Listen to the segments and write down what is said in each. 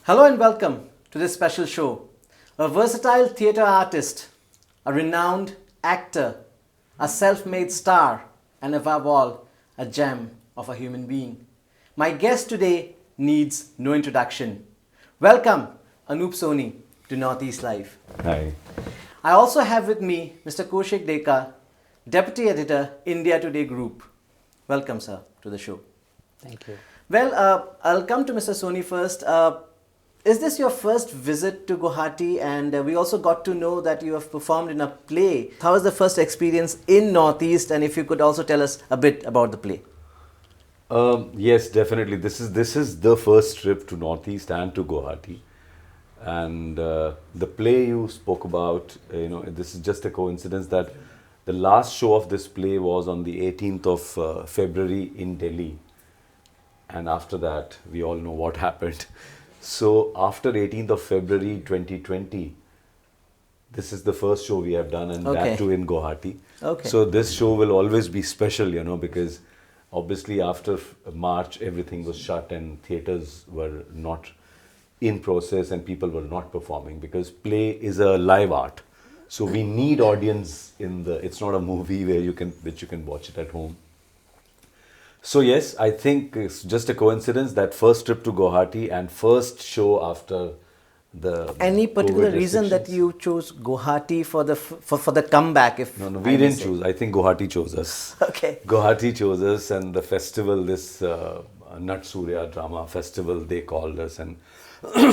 Hello and welcome to this special show. A versatile theatre artist, a renowned actor, a self made star, and above all, a gem of a human being. My guest today needs no introduction. Welcome, Anup Soni, to Northeast Live. Hi. I also have with me Mr. Kaushik Deka, Deputy Editor, India Today Group. Welcome, sir, to the show. Thank you. Well, I'll come to Mr. Soni first. Is this your first visit to Guwahati? And we also got to know that you have performed in a play. How was the first experience in Northeast? And if you could also tell us a bit about the play. Yes, definitely. This is the first trip to Northeast and to Guwahati. And the play you spoke about, this is just a coincidence that the last show of this play was on the 18th of February in Delhi. And after that, we all know what happened. So after 18th of February 2020, this is the first show we have done, and Okay. that too in Guwahati. Okay. So this show will always be special, because obviously after March everything was shut and theatres were not in process and people were not performing, because play is a live art. So we need audience it's not a movie which you can watch it at home. So yes, I think it's just a coincidence that first trip to Guwahati and first show after the Any particular COVID reason that restrictions. you chose Guwahati for the comeback? If No, I we may didn't say? choose. I think Guwahati chose us. Okay. Guwahati chose us, and the festival, this Nat Surya drama festival, they called us, and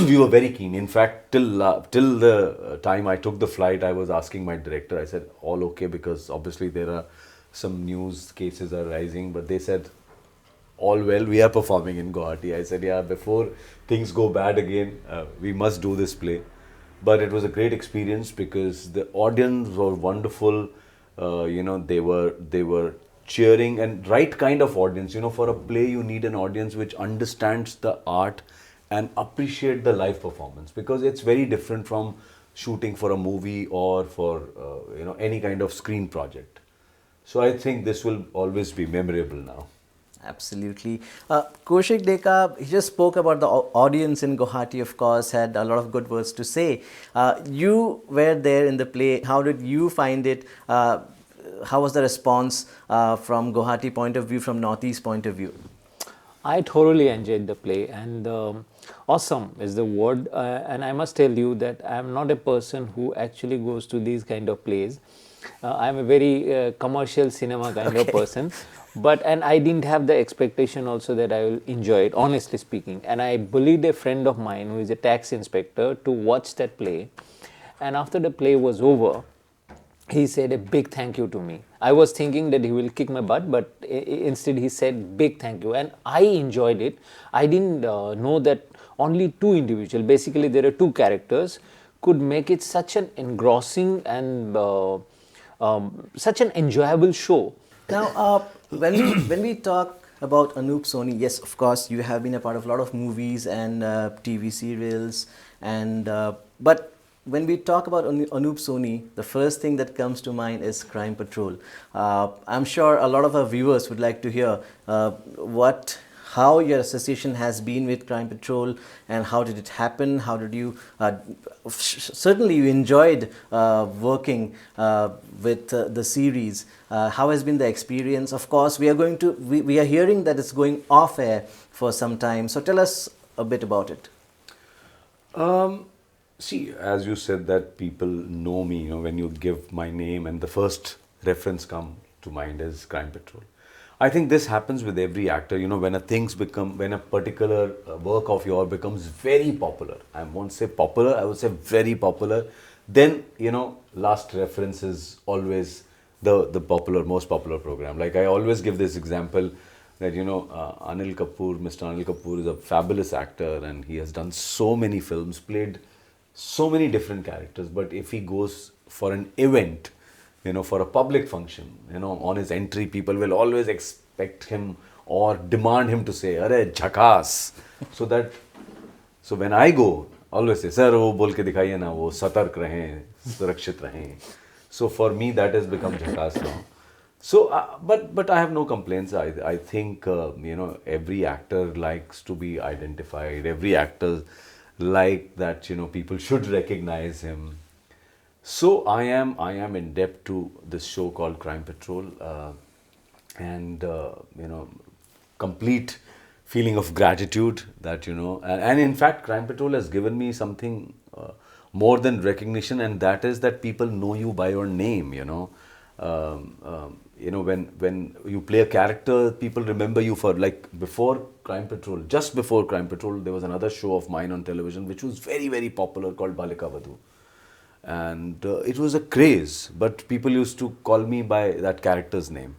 we were very keen. In fact, till the time I took the flight, I was asking my director. I said, "All okay?" Because obviously there are some news cases are rising, but they said, "All well, we are performing in Guwahati." I said, "Yeah, before things go bad again, we must do this play." But it was a great experience because the audience were wonderful. They were cheering, and right kind of audience. For a play, you need an audience which understands the art and appreciate the live performance, because it's very different from shooting for a movie or for any kind of screen project. So I think this will always be memorable now. Absolutely. Kaushik Deka, he just spoke about the audience in Guwahati, of course, had a lot of good words to say. You were there in the play. How did you find it? How was the response from Guwahati point of view, from Northeast point of view? I thoroughly enjoyed the play, and awesome is the word. And I must tell you that I am not a person who actually goes to these kind of plays. I am a very commercial cinema kind of person, and I didn't have the expectation also that I will enjoy it, honestly speaking. And I bullied a friend of mine who is a tax inspector to watch that play. And after the play was over, he said a big thank you to me. I was thinking that he will kick my butt, but instead he said big thank you, and I enjoyed it. I didn't know that only two individuals, basically there are two characters, could make it such an engrossing and such an enjoyable show. Now, when we talk about Anup Soni, yes, of course, you have been a part of a lot of movies and TV serials, but when we talk about Anup Soni, the first thing that comes to mind is Crime Patrol. I'm sure a lot of our viewers would like to hear how your association has been with Crime Patrol, and how did it happen? How did you? Certainly, you enjoyed working with the series. How has been the experience? Of course, we are hearing that it's going off air for some time. So tell us a bit about it. See, as you said that people know me, when you give my name and the first reference come to mind is Crime Patrol. I think this happens with every actor, when a particular work of yours becomes very popular. I won't say popular, I would say very popular. Then, last reference is always the most popular program. Like I always give this example that, Anil Kapoor, Mr. Anil Kapoor is a fabulous actor, and he has done so many films, played so many different characters. But if he goes for an event, for a public function, on his entry, people will always expect him or demand him to say, "Arey, jhakas." So when I go, always say, "Sir, wo bol ke dikhaiye na, wo satark rahein, surakshit rahein." So for me, that has become jhakas now. So, but I have no complaints. I think every actor likes to be identified. Every actor like that, people should recognize him. So I am in debt to this show called Crime Patrol, and complete feeling of gratitude that and in fact Crime Patrol has given me something more than recognition, and that is that people know you by your name. When you play a character, people remember you for, like, just before Crime Patrol, there was another show of mine on television which was very, very popular called Balika Vadhu. And it was a craze, but people used to call me by that character's name.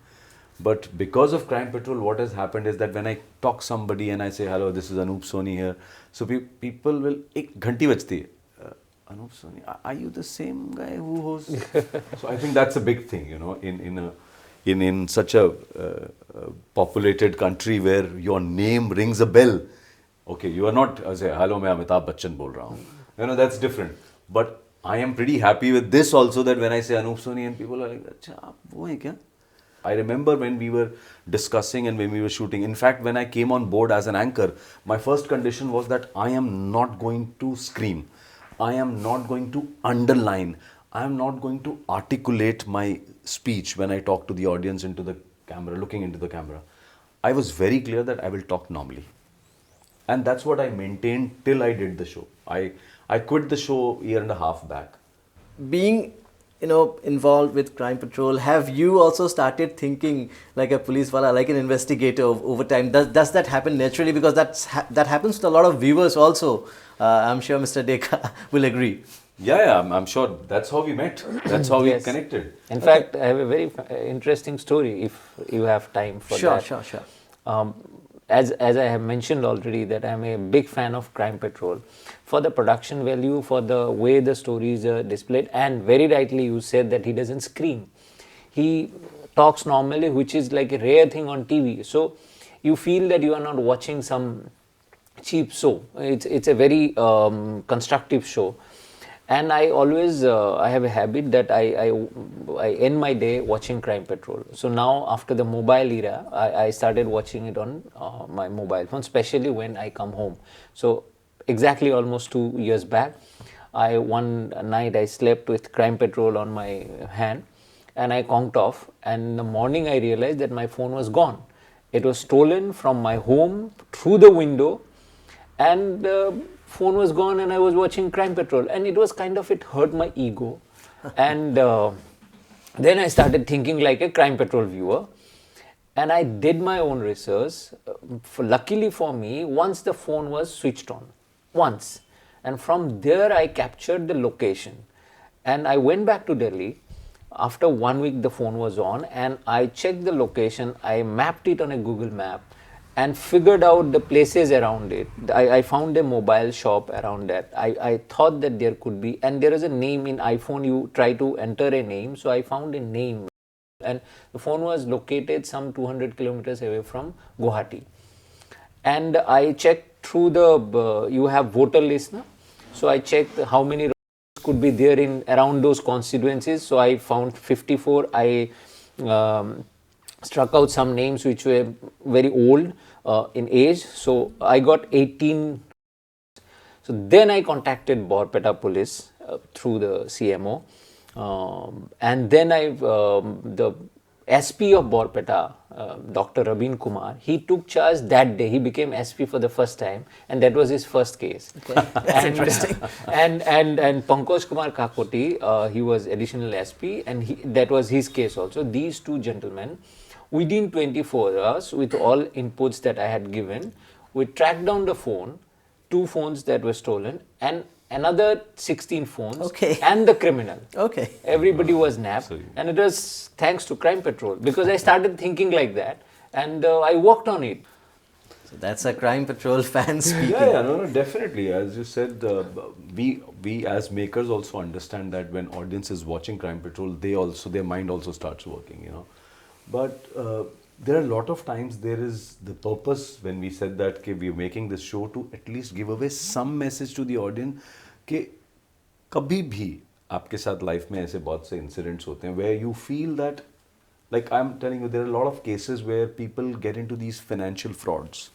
But because of Crime Patrol, what has happened is that when I talk somebody and I say, hello, this is Anup Soni here, so people will, ek ghanti bajti hai, Anup Soni, are you the same guy who hosts? So I think that's a big thing, in such a populated country where your name rings a bell. Okay, you are not say, hello, मैं अमिताभ बच्चन बोल रहा हूँ. That's different. But I am pretty happy with this also, that when I say Anup Soni and people are like, अच्छा आप वो हैं क्या? I remember when we were discussing and when we were shooting. In fact, when I came on board as an anchor, my first condition was that I am not going to scream. I am not going to underline. I am not going to articulate my speech when I talk to the audience into the camera, looking into the camera. I was very clear that I will talk normally. And that's what I maintained till I did the show. I quit the show a year and a half back. Being involved with Crime Patrol, have you also started thinking like a police wala, like an investigator over time? Does that happen naturally? Because that happens to a lot of viewers also. I'm sure Mr. Dekha will agree. Yeah, I'm sure that's how we met. That's how we Yes. connected. In fact, I have a very interesting story if you have time for that. Sure. As I have mentioned already, that I'm a big fan of Crime Patrol for the production value, for the way the stories are displayed, and very rightly you said that he doesn't scream. He talks normally, which is like a rare thing on TV. So you feel that you are not watching some cheap show. It's a very constructive show. And I always I have a habit that I end my day watching Crime Patrol. So now after the mobile era, I started watching it on my mobile phone, especially when I come home. So exactly almost 2 years back, one night I slept with Crime Patrol on my hand, and I conked off. And in the morning I realized that my phone was gone. It was stolen from my home through the window, and phone was gone, and I was watching Crime Patrol, and it hurt my ego. And then I started thinking like a Crime Patrol viewer, and I did my own research. Luckily for me, once the phone was switched on, once, and from there I captured the location, and I went back to Delhi. After 1 week the phone was on, and I checked the location, I mapped it on a Google map and figured out the places around it. I found a mobile shop around that. I thought that there could be, and there is a name in iPhone, you try to enter a name, so I found a name, and the phone was located some 200 kilometers away from Guwahati. And I checked through you have voter list now, so I checked how many could be there in around those constituencies. So I found 54. I struck out some names which were very old in age, so I got 18. So then I contacted Borpeta police through the CMO, and then the SP of Borpeta, Dr. Rabin Kumar, he took charge that day. He became SP for the first time, and that was his first case. Okay. That's interesting. And Pankaj Kumar Kakoti, he was additional SP, and that was his case also. These two gentlemen, within 24 hours, with all inputs that I had given, we tracked down the phone, 2 phones that were stolen, and another 16 phones, Okay. and the criminal. Okay. Everybody was nabbed, and it was thanks to Crime Patrol, because I started thinking like that, and I worked on it. So that's a Crime Patrol fan speaking. Yeah, no, definitely. As you said, we as makers also understand that when audience is watching Crime Patrol, their mind also starts working, But there are a lot of times there is the purpose when we said that we are making this show to at least give away some message to the audience कि कभी भी आपके साथ life में ऐसे बहुत से incidents होते हैं where you feel that, like I'm telling you, there are a lot of cases where people get into these financial frauds.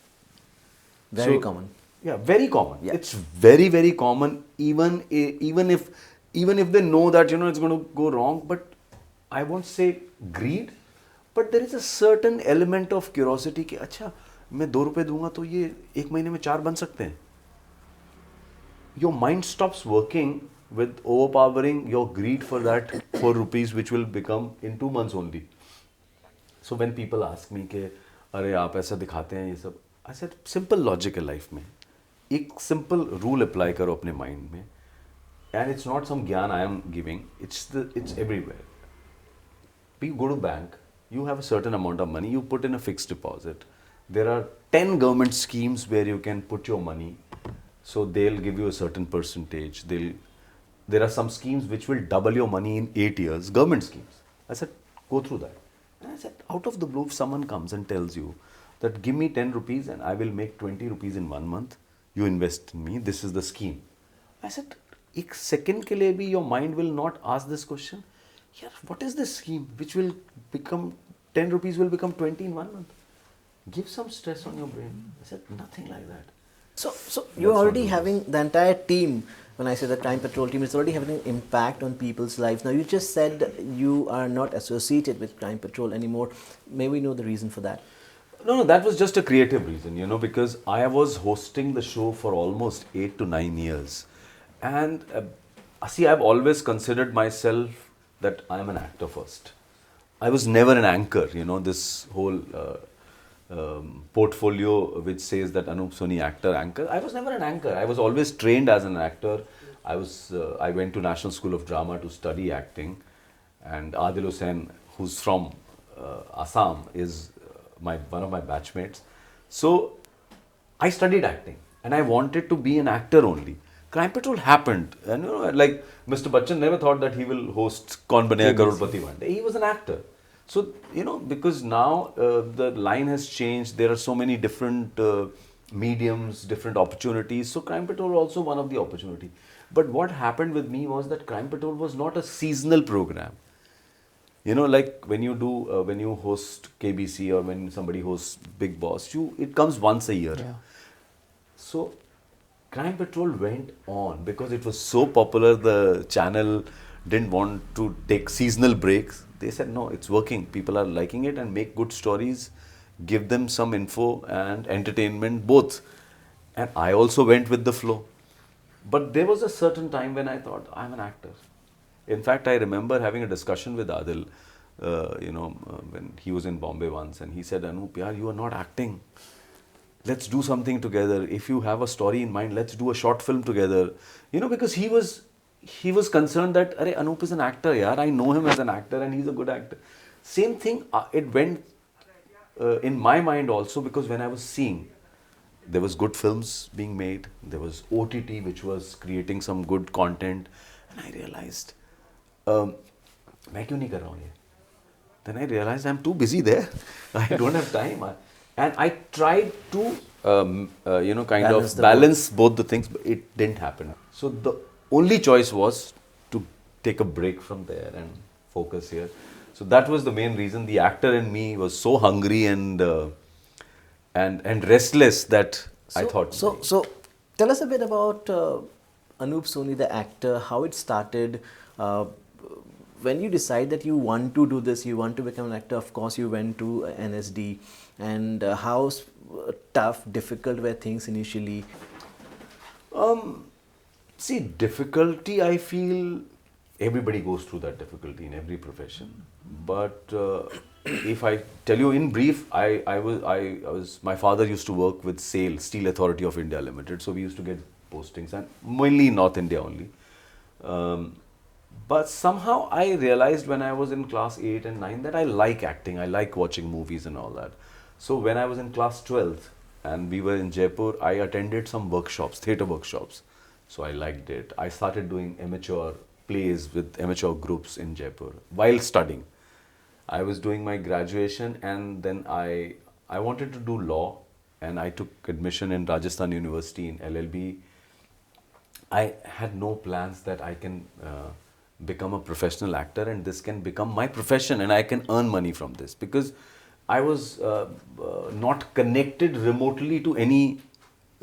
Very common. Yeah, very common. Yeah. It's very, very common. Even if they know that it's going to go wrong, but I won't say greed, but there is a certain element of curiosity कि अच्छा मैं 2 रुपए दूंगा तो ये 1 महीने में 4 बन सकते हैं. Your mind stops working with overpowering your greed for that 4 rupees, which will become in 2 months only. So when people ask me कि अरे आप ऐसा दिखाते हैं ये सब, I said simple logic है life में. एक simple rule apply करो अपने mind में, and it's not some ज्ञान I am giving. It's everywhere. You go to bank, you have a certain amount of money, you put in a fixed deposit. There are 10 government schemes where you can put your money. So they'll give you a certain percentage. There are some schemes which will double your money in 8 years, government schemes. I said, go through that. And I said, out of the blue, if someone comes and tells you that give me 10 rupees and I will make 20 rupees in 1 month, you invest in me, this is the scheme. I said, एक second के लिए भी your mind will not ask this question. Yeah, what is this scheme which will become 10 rupees will become 20 in 1 month? Give some stress on your brain. I said, nothing like that. So you're That's already not having the entire team. When I say the Crime Patrol team, it's already having an impact on people's lives. Now, you just said you are not associated with Crime Patrol anymore. May we know the reason for that? No, that was just a creative reason, because I was hosting the show for almost 8 to 9 years. And see, I've always considered myself that I'm an actor first. I was never an anchor, this whole portfolio which says that Anup Soni actor, anchor. I was never an anchor. I was always trained as an actor. I went to National School of Drama to study acting. And Adil Hussain, who's from Assam, is one of my batchmates. So I studied acting and I wanted to be an actor only. Crime Patrol happened, and like Mr. Bachchan never thought that he will host Kaun Banega Crorepati one day. He was an actor. So, because now the line has changed, there are so many different mediums, different opportunities. So Crime Patrol also one of the opportunity. But what happened with me was that Crime Patrol was not a seasonal program. Like when you host KBC or when somebody hosts Big Boss, it comes once a year. Yeah. So Crime Patrol went on because it was so popular. The channel didn't want to take seasonal breaks. They said, no, it's working. People are liking it and make good stories, give them some info and entertainment, both. And I also went with the flow. But there was a certain time when I thought, I'm an actor. In fact, I remember having a discussion with Adil, when he was in Bombay once, and he said, Anup, yaar, you are not acting. Let's do something together. If you have a story in mind, let's do a short film together. Because he was concerned that, Arey, Anup is an actor, yaar. I know him as an actor and he's a good actor. Same thing, it went in my mind also, because when I was seeing, there was good films being made, there was OTT which was creating some good content, and I realized, मैं क्यों नहीं कर रहा हूँ ये? Then I realized I'm too busy there. I don't have time. And I tried to, balance both the things, but it didn't happen. So the only choice was to take a break from there and focus here. So that was the main reason. The actor in me was so hungry and restless that I thought. So tell us a bit about Anup Soni, the actor, how it started. When you decide that you want to do this, you want to become an actor, of course you went to NSD, and how tough, difficult were things initially? See, difficulty, I feel everybody goes through that difficulty in every profession. But if I tell you in brief, my father used to work with SAIL, Steel Authority of India Limited. So we used to get postings, and mainly in North India only. But somehow I realized when I was in class 8 and 9 that I like acting, I like watching movies and all that. So when I was in class 12th and we were in Jaipur, I attended some workshops, theatre workshops. So I liked it. I started doing amateur plays with amateur groups in Jaipur while studying. I was doing my graduation, and then I wanted to do law, and I took admission in Rajasthan University in LLB. I had no plans that I can become a professional actor and this can become my profession and I can earn money from this, because I was not connected remotely to any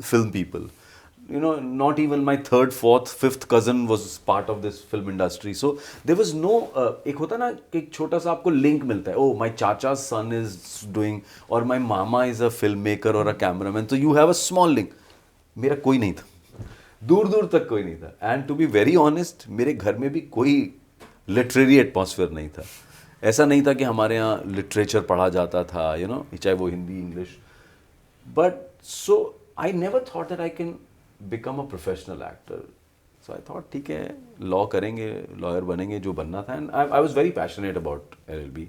film people. You know, not even my third, fourth, fifth cousin was part of this film industry. So there was no एक होता ना कि एक छोटा सा आपको link मिलता है. Oh, my chacha's son is doing, or my mama is a filmmaker or a cameraman. So you have a small link. मेरा कोई नहीं था, दूर दूर तक कोई नहीं था. And to be very honest, मेरे घर में भी कोई literary atmosphere नहीं था. ऐसा नहीं था कि हमारे यहाँ लिटरेचर पढ़ा जाता था, you know, चाहे वो Hindi, English. But so I never thought that I can become a professional actor. So I thought ठीक है, लॉ करेंगे, लॉयर बनेंगे, जो बनना था. And I was very passionate about LLB.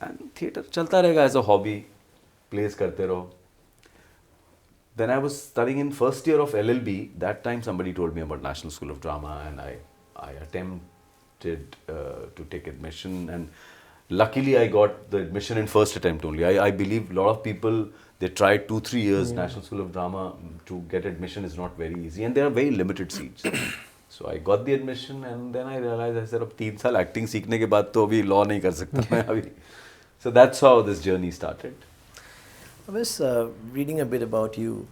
And theatre चलता रहेगा as a hobby, plays करते रहो. Then I was studying in first year of LLB. That time somebody told me about National School of Drama, and I attempted to take admission, and luckily I got the admission in first attempt only. I believe a lot of people, they tried 2-3 years. National School of Drama, to get admission is not very easy, and there are very limited seats. So I got the admission, and then I realized, I said, अब 3 साल acting सीखने के बाद तो अभी law नहीं कर सकता मैं अभी. So that's how this journey started. I was reading a bit about you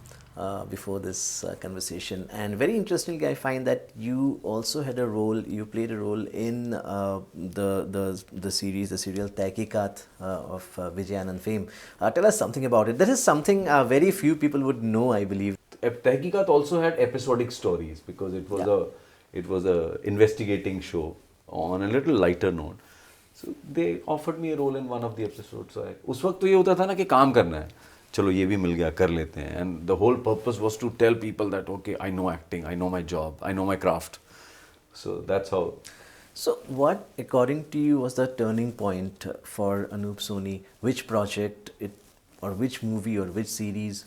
before this conversation, and very interestingly, I find that you also had a role. You played a role in the series, the serial Tehqiqat of Vijay Anand fame. Tell us something about it. That is something very few people would know, I believe. Tehqiqat also had episodic stories because it was a investigating show on a little lighter note. So they offered me a role in one of the episodes. So उस वक्त तो ये होता था ना कि काम करना है, चलो ये भी मिल गया, कर लेते हैं. And the whole purpose was to tell people that okay, I know acting, I know my job, I know my craft. So that's how. So what, according to you, was the turning point for Anup Soni? Which project or which movie or which series?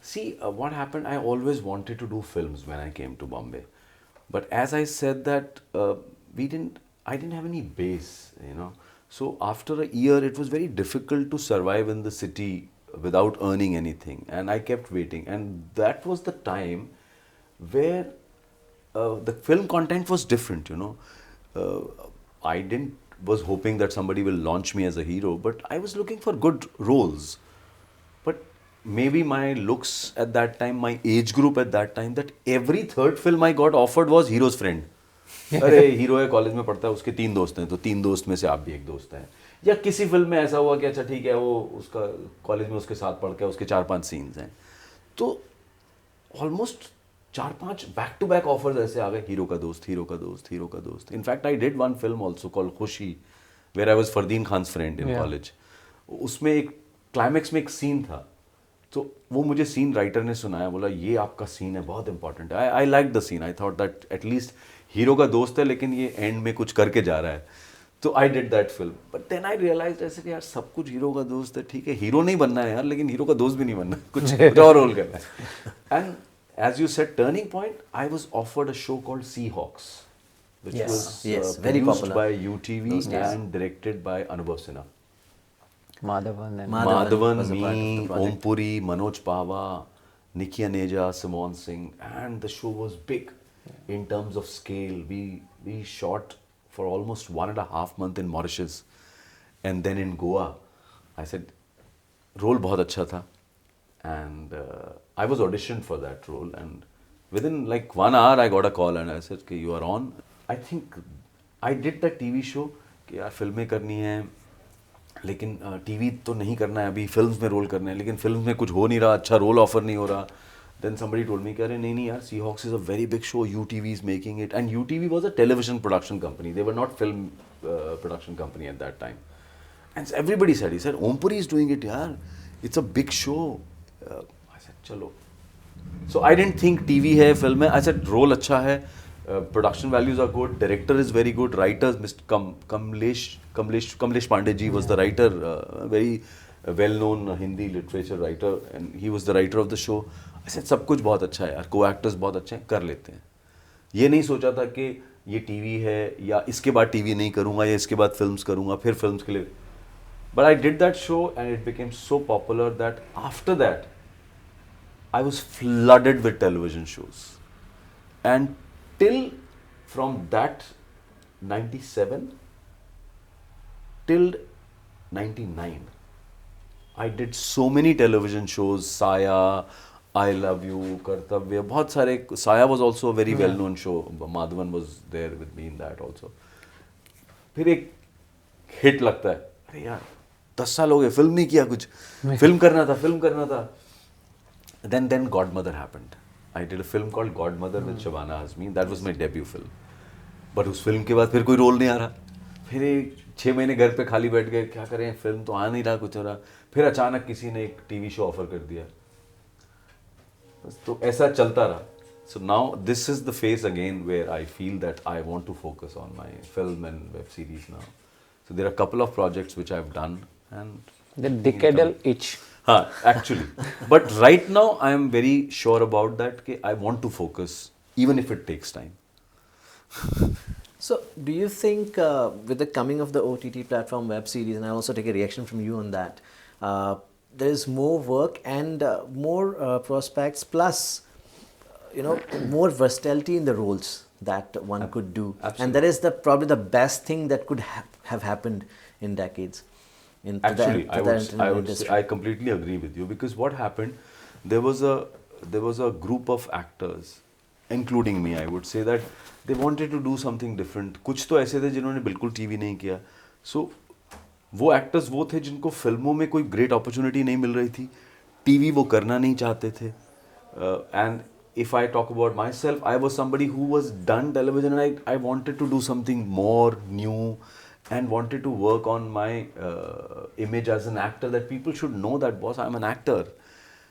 See, what happened, I always wanted to do films when I came to Bombay. But as I said that, I didn't have any base, you know. So after a year, it was very difficult to survive in the city without earning anything. And I kept waiting. And that was the time where the film content was different, you know. I was hoping that somebody will launch me as a hero, but I was looking for good roles. But maybe my looks at that time, my age group at that time, that every third film I got offered was hero's friend. अरे hero है, college में पढ़ता है, उसके 3 दोस्त हैं, तो 3 दोस्त में से आप भी एक दोस्त हैं. या किसी फिल्म में ऐसा हुआ कि अच्छा ठीक है, वो उसका कॉलेज में उसके साथ पढ़ के उसके 4-5 सीन्स हैं. तो almost 4-5 back to back offers ऐसे आ गए, हीरो का दोस्त, हीरो का दोस्त, हीरो का दोस्त. In fact I did one film also called Khushi, where I was Fardeen Khan's friend in college. उसमें एक क्लाइमैक्स में एक सीन था, तो वो मुझे सीन राइटर ने सुनाया, बोला ये आपका सीन है, बहुत इंपॉर्टेंट है. I like the scene. I thought that at least hero का दोस्त है लेकिन ये एंड में कुछ करके जा रहा है. तो I did that film. But then I realize ऐसे कि यार सब कुछ हीरो का दोस्त है, ठीक है, हीरो नहीं बनना है यार, लेकिन हीरो का दोस्त भी नहीं बनना है, कुछ और रोल करना है. And as you said, turning point, I was offered a show called Seahawks, which Yes, was yes, very produced popular. by UTV Those days. and directed by Anubhav Sinha. Madhavan and Madhavan Madhavan, was a part of the me, project. Om Puri, Manoj Pahwa, Nikki Aneja, Simon Singh, and the show was big in terms of scale. We shot for almost 1.5 months in Mauritius, and then in Goa. I said, role बहुत अच्छा था, and I was auditioned for that role, and within like 1 hour I got a call and I said, okay, you are on. I think I did that TV show कि यार फिल्में करनी है, लेकिन TV तो नहीं करना है अभी, फिल्म्स में रोल करना है, लेकिन फिल्म्स में कुछ हो नहीं रहा, अच्छा रोल ऑफर नहीं हो रहा. Then somebody told me, अरे नहीं यार, Seahawks is a very big show, UTV is making it. And UTV was a television production company. They were not film production company at that time. And everybody said, he said, Om Puri is doing it, yaar. It's a big show. I said, chalo. So I didn't think TV hai, film hai. I said, role अच्छा है, production values are good, director is very good, writers, Mr. Kamlesh Pandey ji was the writer, very well-known Hindi literature writer, and he was the writer of the show. I said, सब कुछ बहुत अच्छा है यार, co-actors बहुत अच्छे हैं, कर लेते हैं. ये नहीं सोचा था कि ये टीवी है या इसके बाद टीवी नहीं करूँगा या इसके बाद फिल्म्स करूँगा, फिर फिल्म्स के लिए. But I did that show and it became so popular that after that, I was flooded with television shows. And till from that 97 till 99, I did so many television shows, Saya, I Love You, Kartavya, बहुत सारे. Saya was also a very well-known show. Madhavan was there with me in that also. फिर एक hit लगता है, अरे यार 10 साल हो गए फिल्म नहीं किया कुछ, फिल्म करना था. Then Godmother happened. I did a film called Godmother with Shabana Azmi. That was my debut film. But उस फिल्म के बाद फिर कोई रोल नहीं आ रहा. फिर 6 महीने घर पे खाली बैठ गए, क्या करें, फिल्म तो आ नहीं रहा, कुछ हो रहा. फिर अचानक किसी ने एक टीवी शो ऑफर कर दिया. तो ऐसा चलता रहा. So now this is the phase again where I feel that I want to focus on my film and web series now. So there are a couple of projects which I've done and The decadal itch. actually. But right now I am very sure about that. I want to focus even if it takes time. So, do you think with the coming of the OTT platform web series, and I'll also take a reaction from you on that, there is more work and more prospects, plus more versatility in the roles that one could do, Absolutely. and that is probably the best thing that could have happened in decades. Actually, I completely agree with you, because what happened, there was a group of actors, including me, I would say, that they wanted to do something different. कुछ तो ऐसे थे जिन्होंने बिल्कुल TV नहीं किया. So वो actors वो थे जिनको फिल्मों में कोई ग्रेट अपॉर्चुनिटी नहीं मिल रही थी, टीवी वो करना नहीं चाहते थे. And if I talk about myself, I was somebody who was done television, and I wanted to do something more new and wanted to work on my image as an actor, that people should know that, boss, I'm an actor.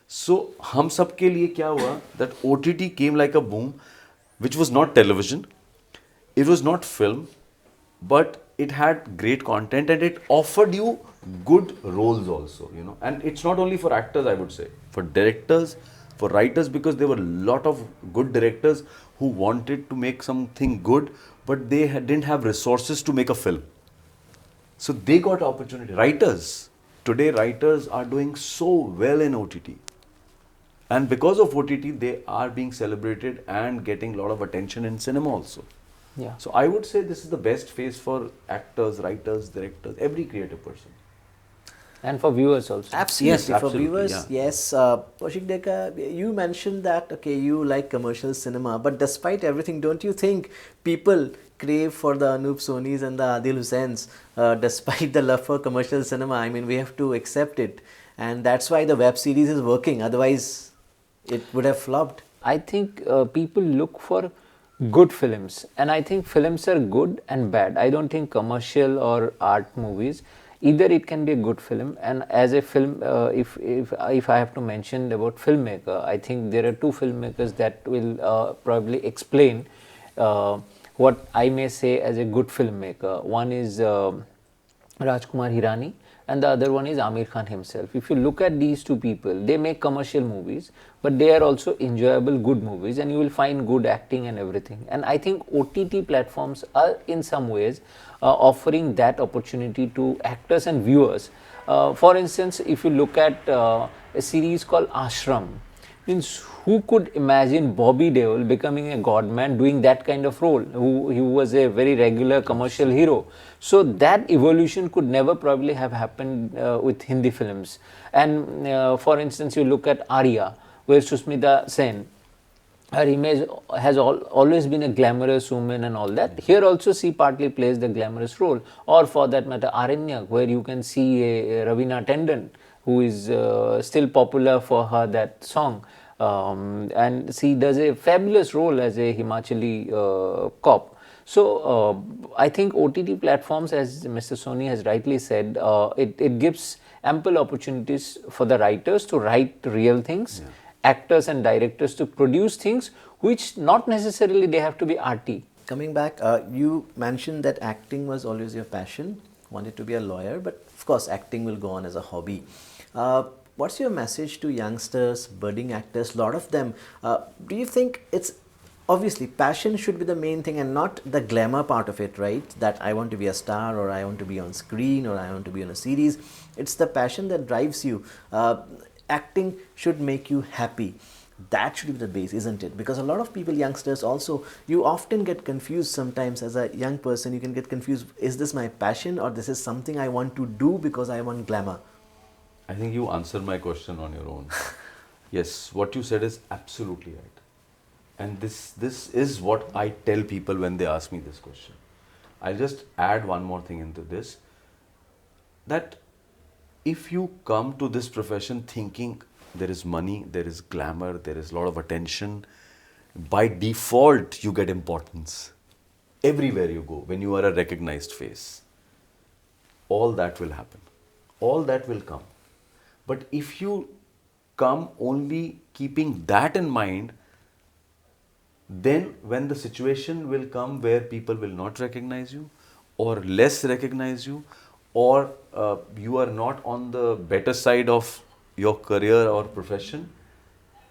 So हम सब के लिए क्या हुआ, that OTT came like a boom, which was not television, it was not film, but it had great content and it offered you good roles also, and it's not only for actors, I would say, for directors, for writers, because there were a lot of good directors who wanted to make something good, but they didn't have resources to make a film. So they got opportunity. Today writers are doing so well in OTT. And because of OTT, they are being celebrated and getting a lot of attention in cinema also. Yeah. So I would say this is the best phase for actors, writers, directors, every creative person. And for viewers also. Absolutely, Yes, for absolutely, viewers, yeah. yes. Kaushik Dekka, you mentioned that, okay, you like commercial cinema, but despite everything, don't you think people crave for the Anup Sonis and the Adil Hussains, despite the love for commercial cinema? I mean, we have to accept it. And that's why the web series is working. Otherwise, it would have flopped. I think people look for good films, and I think films are good and bad. I don't think commercial or art movies, either it can be a good film, and as a film, if I have to mention about filmmaker, I think there are two filmmakers that will probably explain what I may say as a good filmmaker. One is Rajkumar Hirani, and the other one is Amir Khan himself. If you look at these two people, they make commercial movies, but they are also enjoyable, good movies, and you will find good acting and everything. And I think OTT platforms are in some ways offering that opportunity to actors and viewers. For instance, if you look at a series called Ashram, means who could imagine Bobby Deol becoming a godman doing that kind of role? He was a very regular commercial hero. So that evolution could never probably have happened with Hindi films. And for instance, you look at Arya, where Susmita Sen, her image has always been a glamorous woman and all that. Here also she partly plays the glamorous role. Or for that matter, Aranyak, where you can see a Ravina Tandon, who is still popular for her that song. And she does a fabulous role as a Himachali cop. So I think OTT platforms, as Mr. Soni has rightly said, it gives ample opportunities for the writers to write real things, actors and directors to produce things which not necessarily they have to be arty. Coming back, you mentioned that acting was always your passion, wanted to be a lawyer, but of course acting will go on as a hobby. What's your message to youngsters, budding actors, a lot of them? Do you think it's obviously passion should be the main thing and not the glamour part of it, right? That I want to be a star, or I want to be on screen, or I want to be on a series. It's the passion that drives you. Acting should make you happy. That should be the base, isn't it? Because a lot of people, youngsters also, you often get confused sometimes as a young person. You can get confused, is this my passion, or this is something I want to do because I want glamour? I think you answered my question on your own. Yes, what you said is absolutely right. And this is what I tell people when they ask me this question. I'll just add one more thing into this, that if you come to this profession thinking there is money, there is glamour, there is a lot of attention, by default you get importance. Everywhere you go, when you are a recognized face, all that will happen. All that will come. But if you come only keeping that in mind, then when the situation will come where people will not recognize you or less recognize you, or you are not on the better side of your career or profession,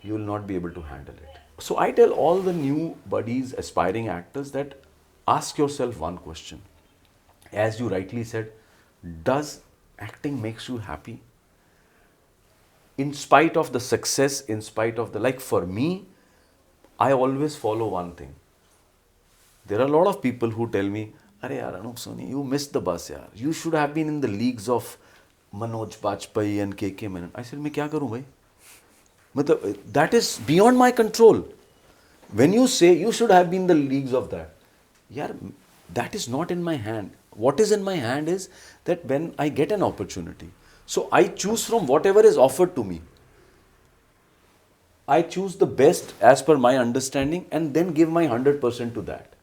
you will not be able to handle it. So I tell all the new buddies, aspiring actors, that ask yourself one question. As you rightly said, does acting makes you happy? In spite of the success, in spite of the, like for me, I always follow one thing. There are a lot of people who tell me, "Arey yaar, Anup Soni, you missed the bus, yaar. You should have been in the leagues of Manoj Bajpayee and KK Menon." I said, "मैं क्या करूँ भाई? मतलब that is beyond my control." When you say you should have been in the leagues of that, yaar, that is not in my hand. What is in my hand is that when I get an opportunity, so I choose from whatever is offered to me. I choose the best as per my understanding and then give my 100% to that.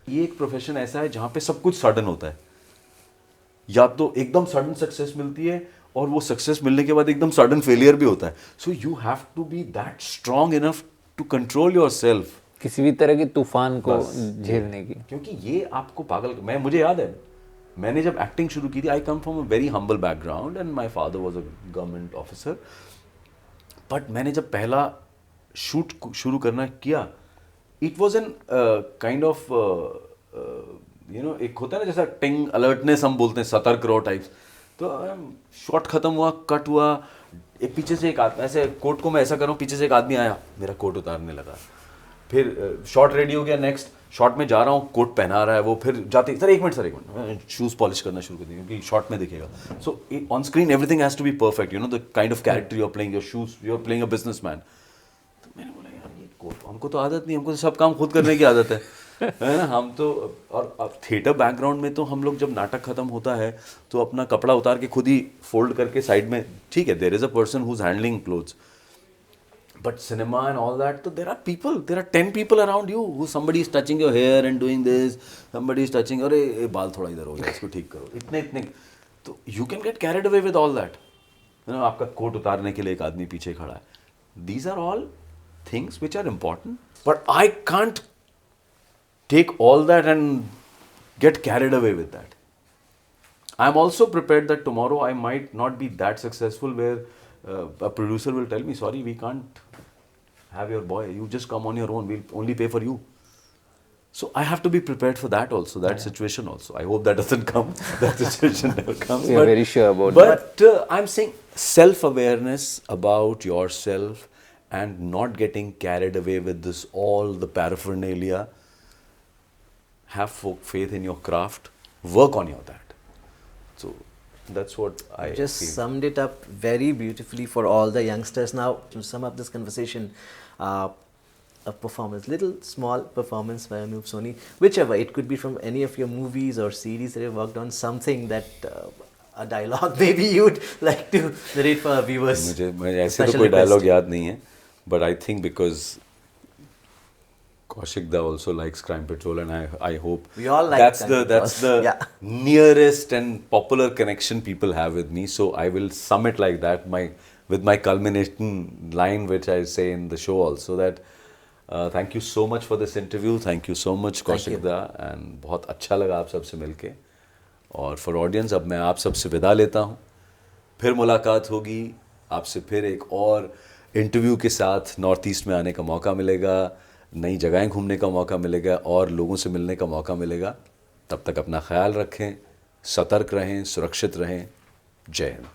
ये एक profession ऐसा है जहाँ पे सब कुछ sudden होता है. या तो एकदम सडन सक्सेस मिलती है और वो सक्सेस मिलने के बाद एकदम सडन फेलियर भी होता है. So you have to be that strong enough to control yourself. किसी भी तरह के तूफान को झेलने की. क्योंकि ये आपको पागल, मैं मुझे याद है मैंने जब एक्टिंग शुरू की थी, I come from a very humble background and my father was a government officer. But मैंने जब पहला शूट शुरू करना किया, it was an kind of एक होता है ना जैसा टिंग अलर्टनेस हम बोलते हैं, सतर्क रहो टाइप्स. तो शॉट खत्म हुआ, कट हुआ, एक पीछे से एक आदमी, ऐसे कोट को मैं ऐसा कर रहा हूँ, पीछे से एक आदमी आया, मेरा कोट उतारने लगा. फिर शॉट रेडी हो गया, नेक्स्ट शॉट में जा रहा हूँ, कोट पहना रहा है वो, फिर जाते सर एक मिनट शूज़ पॉलिश करना शुरू कर दिया क्योंकि शॉट में दिखेगा. So on screen everything has to be perfect, you know the kind of character you are playing, your shoes, you are playing a businessman. तो मैंने बोला यार ये कोट, हमको तो आदत नहीं, हमको तो सब काम खुद करने की आदत है ना. हम तो, और अब थिएटर बैकग्राउंड में तो हम लोग जब नाटक खत्म होता है तो अपना कपड़ा उतार के खुद ही फोल्ड करके साइड में, ठीक है, there is a person who is handling clothes. But cinema and all that, so there are people, there are 10 people around you who somebody is touching your hair and doing this, somebody is touching, अरे ये बाल थोड़ा इधर हो गया, इसको ठीक करो, इतने. तो you can get carried away with all that. You know, आपका कोट उतारने के लिए एक आदमी पीछे खड़ा है. These are all things which are important, but I can't take all that and get carried away with that. I'm also prepared that tomorrow I might not be that successful where a producer will tell me, sorry, we can't have your boy, you just come on your own, we'll only pay for you. So I have to be prepared for that also, that situation also. I hope that doesn't come, that situation never comes. You're very sure about that. But I'm saying self-awareness about yourself and not getting carried away with this, all the paraphernalia. Have faith in your craft, work on your that. So that's what I just feel. summed it up very beautifully for all the youngsters. Now, to sum up this conversation, a performance, little small performance by Anup Soni, whichever, it could be from any of your movies or series that you've worked on, something that a dialogue maybe you'd like to narrate for our viewers. मुझे ऐसे तो Special कोई request. Dialogue याद नहीं है, but I think because Kaushik Da also likes Crime Patrol, and I hope We all like that's Crime that's Patrol. the Yeah. nearest and popular connection people have with me. So I will sum it like that, with my culmination line, which I say in the show also, that thank you so much for this interview. Thank you so much, Kaushik Da, and बहुत अच्छा लगा आप सबसे मिलके. और for audience, अब मैं आप सबसे विदा लेता हूँ. फिर मुलाकात होगी आपसे, फिर एक और इंटरव्यू के साथ नॉर्थ ईस्ट में आने का मौका मिलेगा, नई जगहें घूमने का मौका मिलेगा और लोगों से मिलने का मौका मिलेगा. तब तक अपना ख्याल रखें, सतर्क रहें, सुरक्षित रहें. जय हिंद.